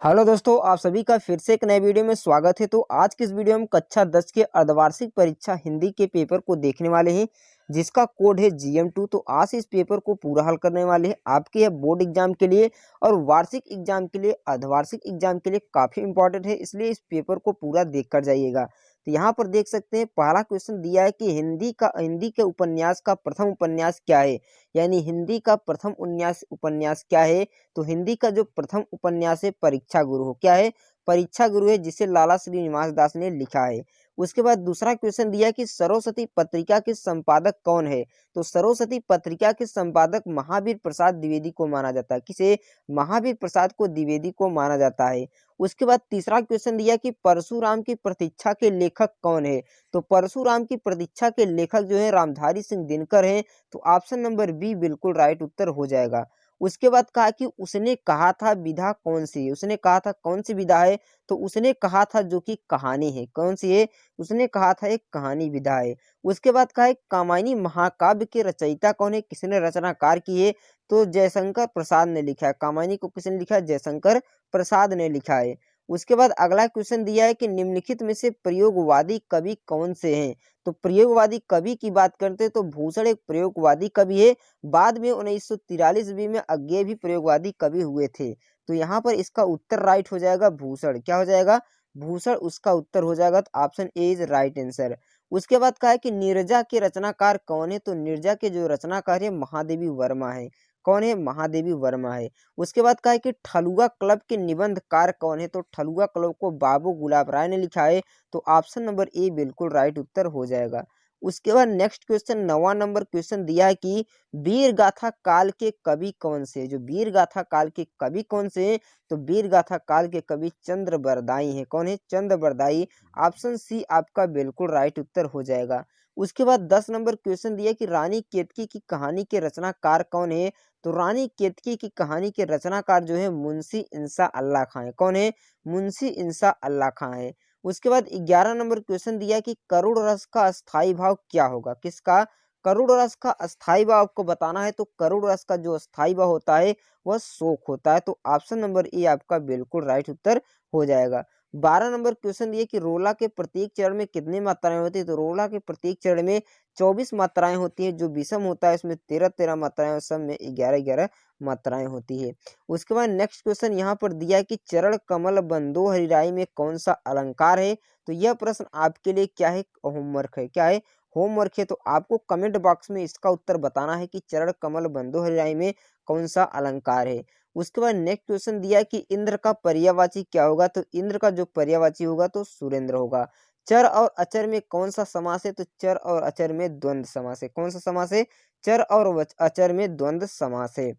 Hello दोस्तों, आप सभी का फिर से एक नए वीडियो में स्वागत है। तो आज की इस वीडियो में कक्षा 10 के अर्धवार्षिक परीक्षा हिंदी के पेपर को देखने वाले हैं, जिसका कोड है GM2। तो आज से इस पेपर को पूरा हल करने वाले हैं आपके यह बोर्ड एग्जाम के लिए और वार्षिक एग्जाम के लिए, अर्धवार्षिक एग्जाम के लिए काफ़ी इंपॉर्टेंट है, इसलिए इस पेपर को पूरा देख कर जाइएगा। तो यहाँ पर देख सकते हैं, पहला क्वेश्चन दिया है कि हिंदी के उपन्यास का प्रथम उपन्यास क्या है। यानी हिंदी का प्रथम उपन्यास क्या है। तो हिंदी का जो प्रथम उपन्यास है परीक्षा गुरु हो, क्या है, परीक्षा गुरु है, जिसे लाला श्रीनिवास दास ने लिखा है। उसके बाद दूसरा क्वेश्चन दिया कि सरस्वती पत्रिका के संपादक कौन है। तो सरस्वती पत्रिका के संपादक महावीर प्रसाद द्विवेदी को माना जाता है। किसे? महावीर प्रसाद को द्विवेदी को माना जाता है। उसके बाद तीसरा क्वेश्चन दिया कि परशुराम की प्रतीक्षा के लेखक कौन है। तो परशुराम की प्रतीक्षा के लेखक जो है रामधारी सिंह दिनकर हैं। तो ऑप्शन नंबर बी बिल्कुल राइट उत्तर हो जाएगा। उसके बाद कहा कि उसने कहा था विधा कौन सी है। उसने कहा था कौन सी विधा है। तो उसने कहा था जो कि कहानी है। कौन सी है? उसने कहा था एक कहानी विधा है। उसके बाद कहा है कामायनी महाकाव्य के रचयिता कौन है, किसने रचनाकार की है। तो जयशंकर प्रसाद ने लिखा है। कामायनी को किसने लिखा है? जयशंकर प्रसाद ने लिखा है। उसके बाद अगला क्वेश्चन दिया है कि निम्नलिखित में से प्रयोगवादी कवि कौन से हैं। तो प्रयोगवादी कवि की बात करते हैं तो भूषण एक प्रयोगवादी कवि है। बाद में 1943 ईस्वी में अज्ञेय भी प्रयोगवादी कवि हुए थे। तो यहाँ पर इसका उत्तर राइट हो जाएगा भूषण। क्या हो जाएगा? भूषण उसका उत्तर हो जाएगा। तो option A is right answer. उसके बाद कहा है कि नीरजा के रचनाकार कौन है। तो नीरजा के जो रचनाकार है महादेवी वर्मा है। कौन है? महादेवी वर्मा है। उसके बाद कहा है कि ठलुआ क्लब के निबंधकार कौन है। तो ठलुआ क्लब को बाबू गुलाब राय ने लिखा है। तो ऑप्शन नंबर ए बिल्कुल राइट उत्तर हो जाएगा। उसके बाद नेक्स्ट क्वेश्चन 9वां नंबर क्वेश्चन दिया है कि वीर गाथा काल के कवि कौन से। जो वीर गाथा काल के कवि कौन से हैं। तो वीर गाथा काल के कवि चंद्र बरदाई हैं। कौन है? चंद्र बरदाई। ऑप्शन सी आपका बिल्कुल राइट उत्तर हो जाएगा। उसके बाद 10 नंबर क्वेश्चन दिया कि रानी केतकी की कहानी के रचनाकार कौन है। तो रानी केतकी की कहानी के रचनाकार जो है मुंशी इंसा अल्लाह खां है। कौन है? मुंशी इंसा अल्लाह खां है। उसके बाद 11 नंबर क्वेश्चन दिया कि करुण रस का अस्थाई भाव क्या होगा। किसका? करुण रस का अस्थाई भाव आपको बताना है। तो करुण रस का जो अस्थाई भाव होता है वह शोक होता है। तो ऑप्शन नंबर ए आपका बिल्कुल राइट उत्तर हो जाएगा। 12 नंबर क्वेश्चन दिए कि रोला के प्रत्येक चरण में कितनी मात्राएं होती है। तो रोला के प्रत्येक चरण में 24 मात्राएं होती है। जो विषम होता है इसमें 13 मात्राएं और सम में 11 मात्राएं होती है। उसके बाद नेक्स्ट क्वेश्चन यहाँ पर दिया है कि चरण कमल बंदो हरिराई में कौन सा अलंकार है। तो यह प्रश्न आपके लिए क्या है? होमवर्क है। क्या है? होमवर्क है। तो आपको कमेंट बॉक्स में इसका उत्तर बताना है कि चरण कमल बंदो हरिराई में कौन सा अलंकार है। उसके बाद नेक्स्ट क्वेश्चन दिया है कि इंद्र का पर्यायवाची क्या होगा। तो इंद्र का जो पर्यायवाची होगा तो सुरेंद्र होगा। चर और अचर में कौन सा समास है। तो चर और अचर में द्वंद्व समास है। कौन सा समास है? चर और अचर में द्वंद्व समास है।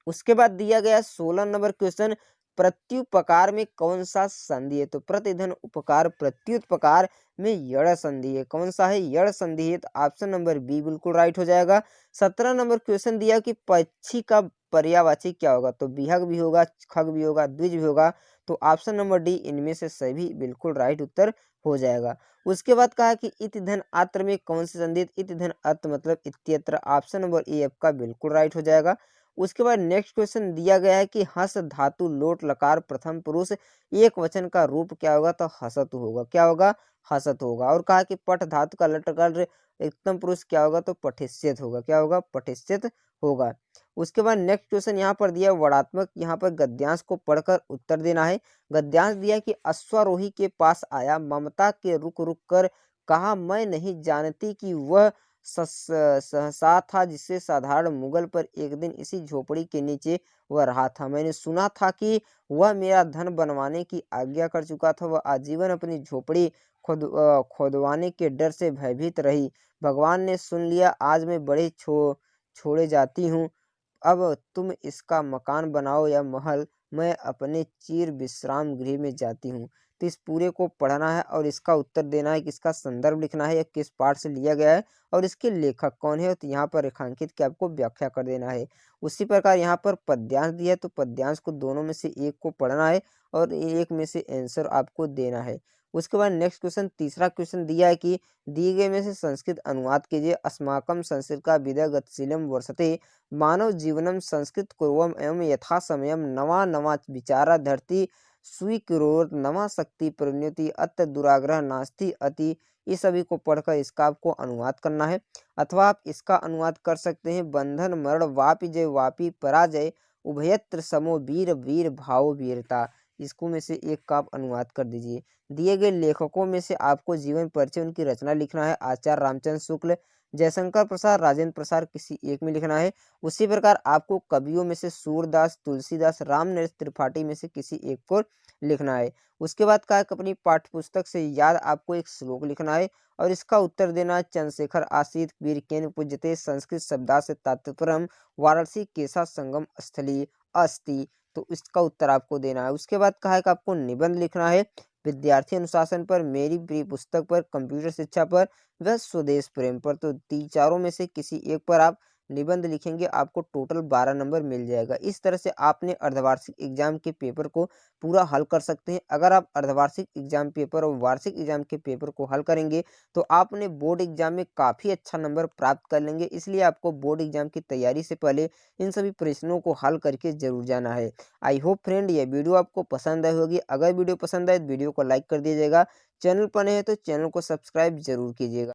उसके बाद दिया गया 16 नंबर क्वेश्चन प्रत्युपकार में कौन सा संधि है। तो प्रतिधन उपकार प्रत्युपकार में यड़ संधि है। कौन सा है? यड़ संधि है। तो ऑप्शन नंबर बी बिल्कुल राइट हो जाएगा। 17 नंबर क्वेश्चन दिया कि पक्षी का पर्यायवाची क्या होगा। तो बिहग भी होगा, खग भी होगा, द्विज भी होगा। तो ऑप्शन नंबर डी इनमें से सभी बिल्कुल राइट उत्तर हो जाएगा। उसके बाद कहा कि इति धन आत्र में कौन सी संधि है। इति धन अत्र मतलब इत्यत्र। ऑप्शन नंबर ए आपका बिल्कुल राइट हो जाएगा। उसके बाद नेक्स्ट क्वेश्चन दिया गया है कि हस धातु लोट लकार प्रथम पुरुष एक वचन का रूप क्या होगा। तो हसत होगा। क्या होगा? हसत होगा। और कहा कि पठ धातु का लट लकार एकदम पुरुष क्या होगा। तो पठिष्यत होगा। क्या होगा? पठिष्यत होगा। उसके बाद नेक्स्ट क्वेश्चन यहाँ पर दिया वर्णात्मक, यहाँ पर गद्यांश को पढ़कर उत्तर देना है। गद्यांश दिया कि अश्वारोही के पास आया, ममता के रुक रुक कर कहा, मैं नहीं जानती कि वह सहसा था जिससे साधारण मुगल पर एक दिन इसी झोपड़ी के नीचे वह रहा था। मैंने सुना था कि वह मेरा धन बनवाने की आज्ञा कर चुका था। वह आजीवन अपनी झोपड़ी खोदवाने के डर से भयभीत रही। भगवान ने सुन लिया। आज मैं बड़े छोड़े जाती हूँ। अब तुम इसका मकान बनाओ या महल, मैं अपने चिर विश्राम गृह में जाती हूँ। तो इस पूरे को पढ़ना है और इसका उत्तर देना है कि इसका संदर्भ लिखना है या किस पाठ से लिया गया है और इसके लेखक कौन है। तो यहाँ पर रेखांकित के आपको व्याख्या कर देना है। उसी प्रकार यहाँ पर पद्यांश दिया है तो पद्यांश को दोनों में से एक को पढ़ना है और एक में से आंसर आपको देना है। उसके बाद नेक्स्ट क्वेश्चन, तीसरा क्वेश्चन दिया है कि दिए गए में से संस्कृत अनुवाद कीजिए। अस्माकं संस्कृत का विदय गतिशीलम वर्षते मानव जीवनम संस्कृत कुर्वम एवं यथा समयम नवा नवा विचारा धरती स्वीकुरोत नवा शक्ति परिणति अत दुराग्रह नास्ति अति। इस सभी को पढ़कर इसका आपको अनुवाद करना है, अथवा आप इसका अनुवाद कर सकते हैं, बंधन मरण वापि जय वापि पराजय उभयत्र समो वीर वीर भाव वीरता। इसको में से एक का आप अनुवाद कर दीजिए। दिए गए लेखकों में से आपको जीवन परिचय उनकी रचना लिखना है। आचार्य रामचंद्र शुक्ल, जयशंकर प्रसाद, राजेंद्र प्रसाद, किसी एक में लिखना है। उसी प्रकार आपको कवियों में से सूरदास, तुलसीदास, रामनरेश त्रिपाठी में से किसी एक को लिखना है। उसके बाद का अपनी पाठ्यपुस्तक से याद आपको एक श्लोक लिखना है और इसका उत्तर देना है। चंद्रशेखर आसीत वीर केन पूज्यते संस्कृत शब्दा से तात्पर्यम वाराणसी केसा संगम स्थली अस्ति। तो इसका उत्तर आपको देना है। उसके बाद कहा है कि आपको निबंध लिखना है विद्यार्थी अनुशासन पर, मेरी प्रिय पुस्तक पर, कंप्यूटर शिक्षा पर व स्वदेश प्रेम पर। तो तीन चारों में से किसी एक पर आप निबंध लिखेंगे, आपको टोटल 12 नंबर मिल जाएगा। इस तरह से आपने अर्धवार्षिक एग्जाम के पेपर को पूरा हल कर सकते हैं। अगर आप अर्धवार्षिक एग्जाम पेपर और वार्षिक एग्जाम के पेपर को हल करेंगे तो आपने बोर्ड एग्जाम में काफ़ी अच्छा नंबर प्राप्त कर लेंगे। इसलिए आपको बोर्ड एग्जाम की तैयारी से पहले इन सभी प्रश्नों को हल करके जरूर जाना है। आई होप फ्रेंड ये वीडियो आपको पसंद आई होगी। अगर वीडियो पसंद आए तो वीडियो को लाइक कर दीजिएगा। चैनल पर नए हैं तो चैनल को सब्सक्राइब जरूर कीजिएगा।